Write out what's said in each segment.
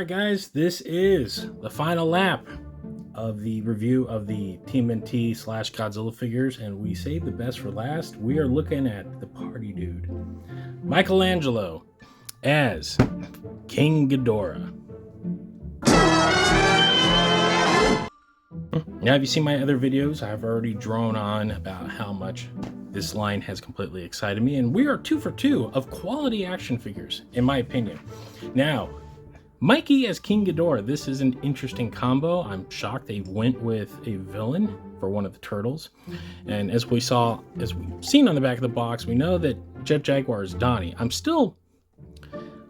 right, guys, this is the final lap of the review of the TMNT / Godzilla figures, and we saved the best for last. We are looking at the party dude, Michelangelo, as King Ghidorah. Now, have you seen my other videos? I've already drone on about how much this line has completely excited me, and we are 2 for 2 of quality action figures, in my opinion. Now, Mikey as King Ghidorah, this is an interesting combo. I'm shocked they went with a villain for one of the turtles. And as we've seen on the back of the box, we know that Jet Jaguar is Donnie. I'm still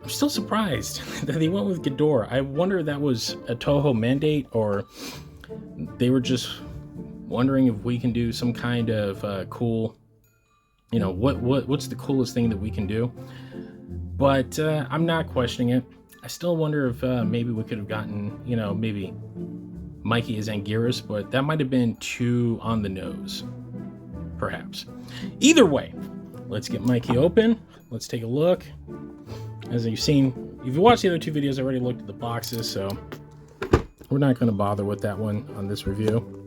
surprised that they went with Ghidorah. I wonder if that was a Toho mandate, or they were just wondering if we can do some kind of cool, you know, what's the coolest thing that we can do. But I'm not questioning it. I still wonder if maybe we could have gotten, you know, maybe Mikey as Anguirus, but that might have been too on the nose, perhaps. Either way, let's get Mikey open. Let's take a look. As you've seen, if you watched the other 2 videos, I already looked at the boxes, so we're not going to bother with that one on this review.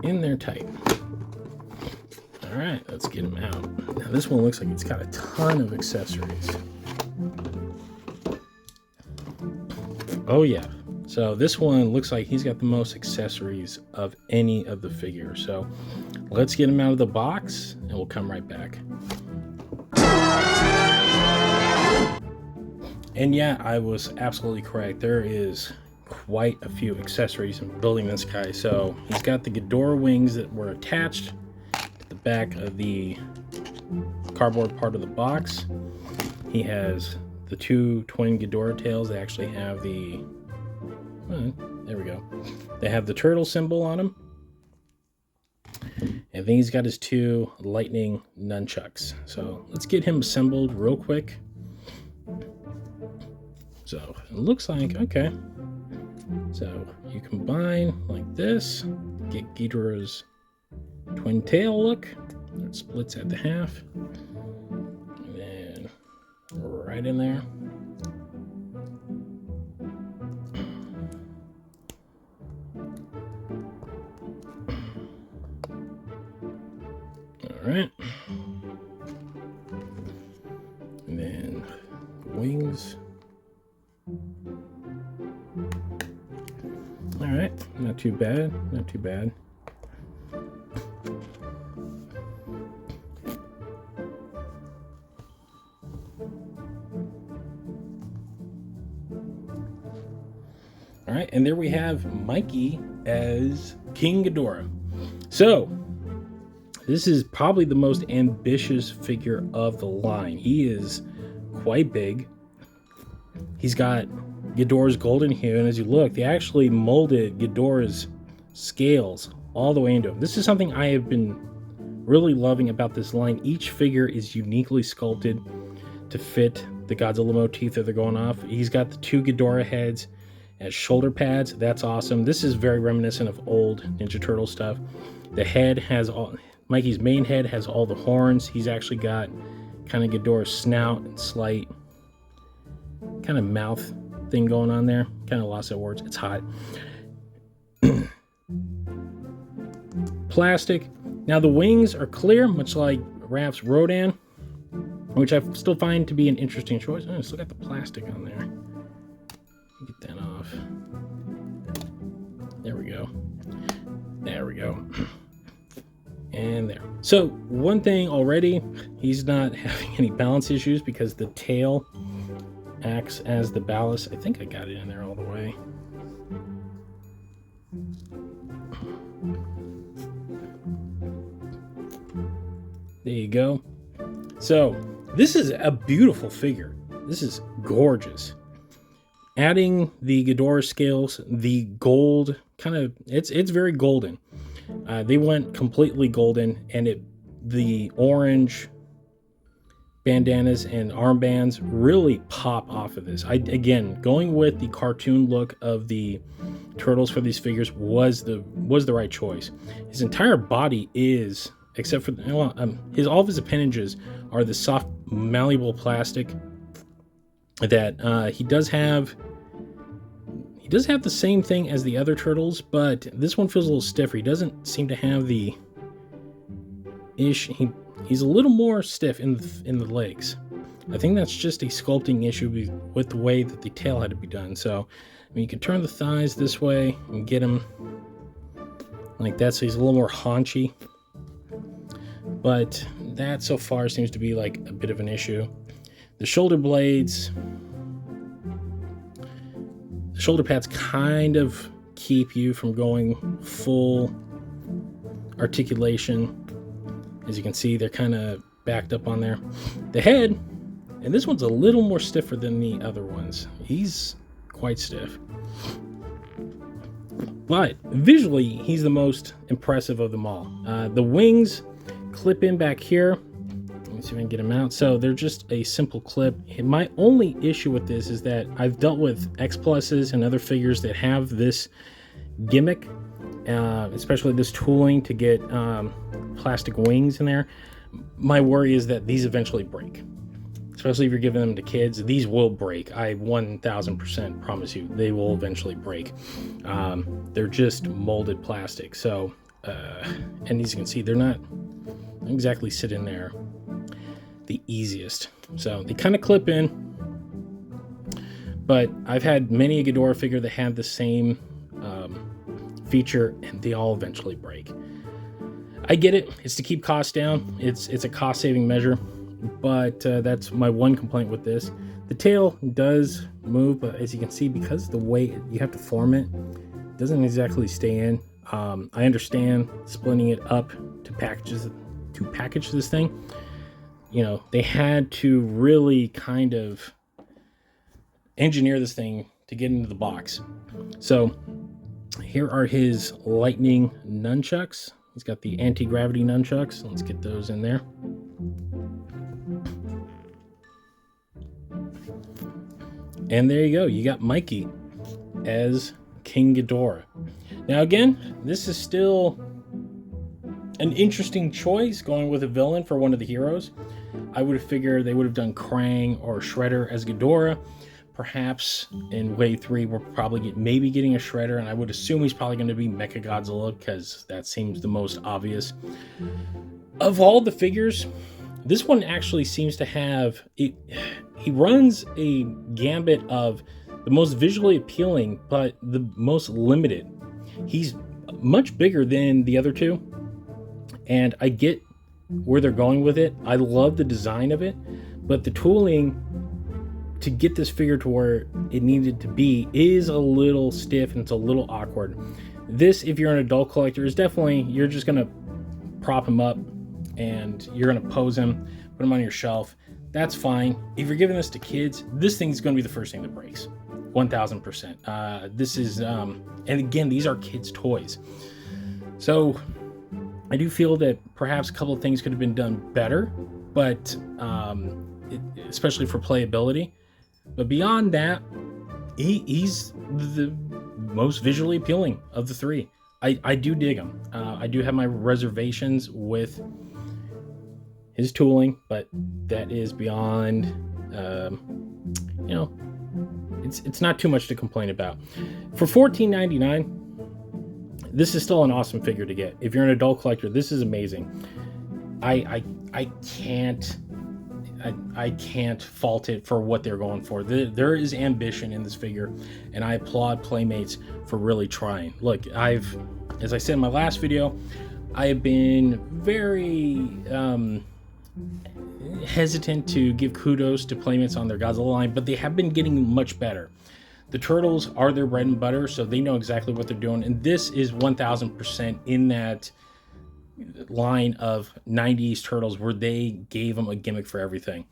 In there tight. All right, let's get him out. Now this one looks like it's got a ton of accessories. Oh yeah, so this one looks like he's got the most accessories of any of the figures. So let's get him out of the box and we'll come right back. And yeah, I was absolutely correct. There is quite a few accessories in building this guy. So he's got the Ghidorah wings that were attached to the back of the cardboard part of the box. He has the 2 twin Ghidorah tails. They actually have the there we go. They have the turtle symbol on them. And then he's got his 2 lightning nunchucks. So let's get him assembled real quick. So it looks like, okay, so you combine like this, get Ghidorah's twin tail look. It splits at the half. And then right in there. All right. And then wings. All right, not too bad, not too bad. All right, and there we have Mikey as King Ghidorah. So this is probably the most ambitious figure of the line. He is quite big. He's got Ghidorah's golden hue, and as you look, they actually molded Ghidorah's scales all the way into him. This is something I have been really loving about this line. Each figure is uniquely sculpted to fit the Godzilla motif that they're going off. He's got the 2 Ghidorah heads as shoulder pads. That's awesome. This is very reminiscent of old Ninja Turtle stuff. The head has all, Mikey's main head has all the horns. He's actually got kind of Ghidorah's snout and slight kind of mouth thing going on there. Kind of lost that words. It's hot. Plastic. Now the wings are clear, much like Raph's Rodan, which I still find to be an interesting choice. Oh, still got the plastic on there. Get that off. There we go. There we go. And there. So one thing already, he's not having any balance issues because the tail acts as the ballast. I think I got it in there all the way. There you go. So this is a beautiful figure. This is gorgeous. Adding the Ghidorah scales, the gold kind of, it's very golden. They went completely golden, and the orange bandanas and armbands really pop off of this. Again, going with the cartoon look of the turtles for these figures was the right choice. His entire body is, except for all of his appendages are the soft malleable plastic that he does have. He does have the same thing as the other turtles, but this one feels a little stiffer. He doesn't seem to have the He's a little more stiff in the legs. I think that's just a sculpting issue with the way that the tail had to be done. So, I mean, you can turn the thighs this way and get him like that, so he's a little more haunchy. But that so far seems to be like a bit of an issue. The shoulder blades, the shoulder pads kind of keep you from going full articulation. As you can see, they're kind of backed up on there. The head, and this one's a little more stiffer than the other ones. He's quite stiff. But visually, he's the most impressive of them all. The wings clip in back here. Let me see if I can get them out. So they're just a simple clip. My only issue with this is that I've dealt with X Pluses and other figures that have this gimmick, especially this tooling to get plastic wings in there. My worry is that these eventually break, especially if you're giving them to kids. These will break. I 1000% promise you they will eventually break. They're just molded plastic. So and as you can see, they're not exactly sitting there the easiest. So they kind of clip in, but I've had many a Ghidorah figure that had the same feature, and they all eventually break. I get it. It's to keep costs down. It's a cost-saving measure, but that's my one complaint with this. The tail does move, but as you can see, because the way you have to form it, it doesn't exactly stay in. I understand splitting it up to package this thing. You know, they had to really kind of engineer this thing to get into the box. So here are his lightning nunchucks. He's got the anti-gravity nunchucks. Let's get those in there. And there you go. You got Mikey as King Ghidorah. Now again, this is still an interesting choice, going with a villain for one of the heroes. I would have figured they would have done Krang or Shredder as Ghidorah. Perhaps in Wave 3 we're probably maybe getting a Shredder, and I would assume he's probably going to be Mecha Godzilla, because that seems the most obvious. Of all the figures, this one actually seems to have it. He runs a gambit of the most visually appealing, but the most limited. He's much bigger than the other two, and I get where they're going with it. I love the design of it, but the tooling to get this figure to where it needed to be is a little stiff and it's a little awkward. This, if you're an adult collector, is definitely, you're just gonna prop him up and you're gonna pose him, put him on your shelf. That's fine. If you're giving this to kids, this thing's gonna be the first thing that breaks. 1000%. This is, and again, these are kids' toys. So I do feel that perhaps a couple of things could have been done better, but especially for playability. But beyond that, he's the most visually appealing of the three. I do dig him. I do have my reservations with his tooling, but that is beyond, you know, it's not too much to complain about. For $14.99, this is still an awesome figure to get. If you're an adult collector, this is amazing. I can't fault it for what they're going for. There is ambition in this figure, and I applaud Playmates for really trying. Look, as I said in my last video, I have been very hesitant to give kudos to Playmates on their Godzilla line, but they have been getting much better. The turtles are their bread and butter, so they know exactly what they're doing, and this is 1000% in that line of 90s turtles where they gave them a gimmick for everything.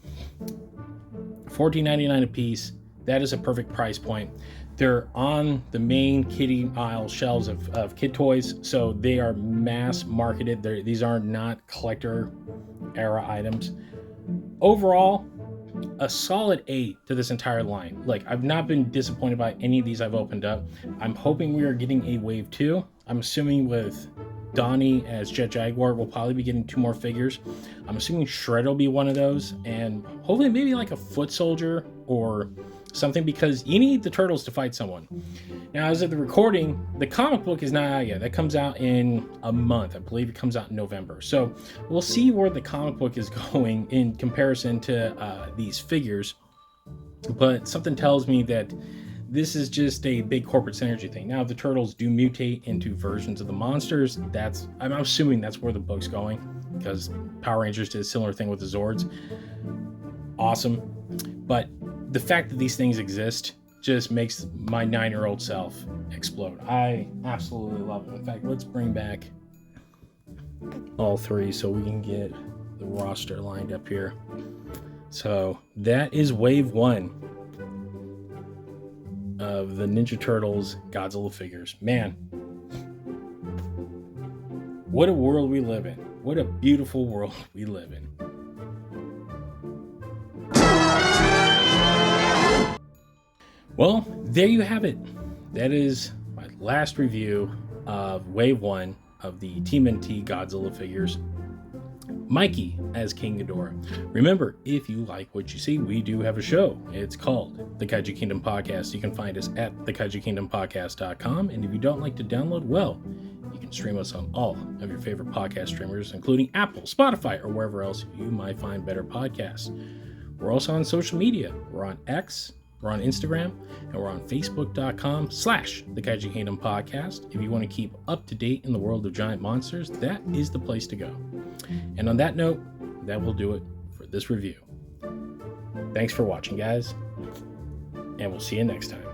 $14.99 a piece. That is a perfect price point. They're on the main kiddie aisle shelves of kid toys, so they are mass marketed. These are not collector era items. overall, a solid A to this entire line. Like, I've not been disappointed by any of these I've opened up. I'm hoping we are getting a wave 2. I'm assuming with Donnie as Jet Jaguar, we'll probably be getting 2 more figures. I'm assuming Shred will be one of those, and hopefully maybe like a foot soldier or something, because you need the turtles to fight someone. Now, as of the recording, the comic book is not out yet. That comes out in a month. I believe it comes out in November. So we'll see where the comic book is going in comparison to these figures. But something tells me that this is just a big corporate synergy thing. Now, if the turtles do mutate into versions of the monsters, I'm assuming that's where the book's going, because Power Rangers did a similar thing with the Zords. Awesome. But the fact that these things exist just makes my 9-year-old self explode. I absolutely love it. In fact, let's bring back all 3 so we can get the roster lined up here. So that is wave 1 of the Ninja Turtles Godzilla figures. Man, what a world we live in. What a beautiful world we live in. Well, there you have it. That is my last review of Wave 1 of the TMNT Godzilla figures. Mikey as King Ghidorah. Remember, if you like what you see, we do have a show. It's called The Kaiju Kingdom Podcast. You can find us at thekaijukingdompodcast.com. And if you don't like to download, well, you can stream us on all of your favorite podcast streamers, including Apple, Spotify, or wherever else you might find better podcasts. We're also on social media. We're on X. We're on Instagram, and we're on Facebook.com/The Kaiju Kingdom Podcast. If you want to keep up to date in the world of giant monsters, that is the place to go. And on that note, that will do it for this review. Thanks for watching, guys, and we'll see you next time.